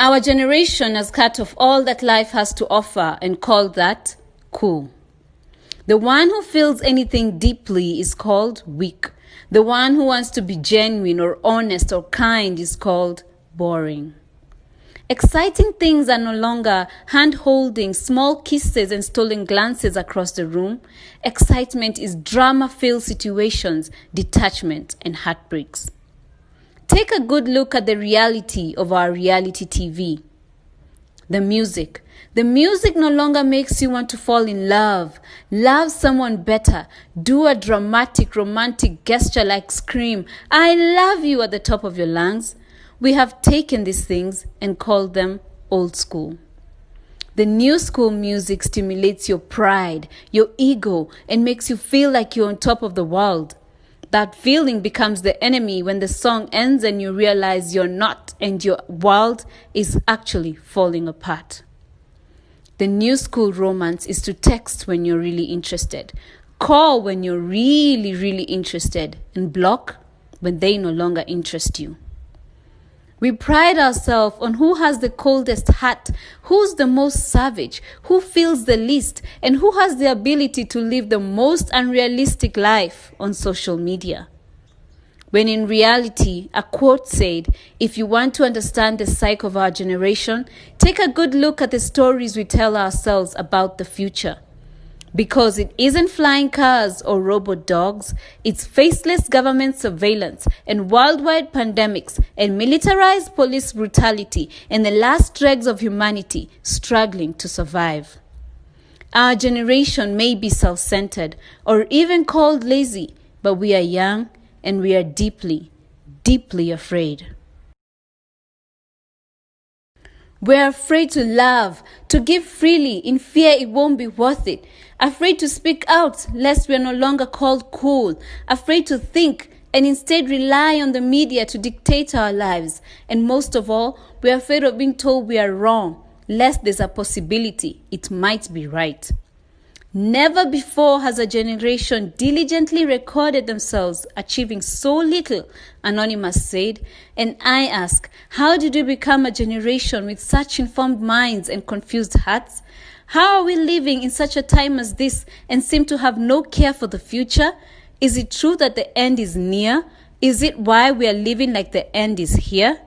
Our generation has cut off all that life has to offer and called that cool. The one who feels anything deeply is called weak. The one who wants to be genuine or honest or kind is called boring. Exciting things are no longer hand-holding, small kisses and stolen glances across the room. Excitement is drama-filled situations, detachment, and heartbreaks. Take a good look at the reality of our reality TV. The music. The music no longer makes you want to fall in love, love someone better, do a dramatic, romantic gesture like scream, "I love you" at the top of your lungs. We have taken these things and called them old school. The new school music stimulates your pride, your ego, and makes you feel like you're on top of the world. That feeling becomes the enemy when the song ends and you realize you're not and your world is actually falling apart. The new school romance is to text when you're really interested, call when you're really, really interested, and block when they no longer interest you. We pride ourselves on who has the coldest heart, who's the most savage, who feels the least, and who has the ability to live the most unrealistic life on social media. When in reality, a quote said, "If you want to understand the psyche of our generation, take a good look at the stories we tell ourselves about the future." Because it isn't flying cars or robot dogs, it's faceless government surveillance and worldwide pandemics and militarized police brutality and the last dregs of humanity struggling to survive. Our generation may be self-centered or even called lazy, but we are young and we are deeply, deeply afraid. We're afraid to love, to give freely, in fear it won't be worth it. Afraid to speak out, lest we're no longer called cool. Afraid to think and instead rely on the media to dictate our lives. And most of all, we're afraid of being told we are wrong, lest there's a possibility it might be right. Never before has a generation diligently recorded themselves achieving so little, Anonymous said. And I ask, how did we become a generation with such informed minds and confused hearts? How are we living in such a time as this and seem to have no care for the future? Is it true that the end is near? Is it why we are living like the end is here?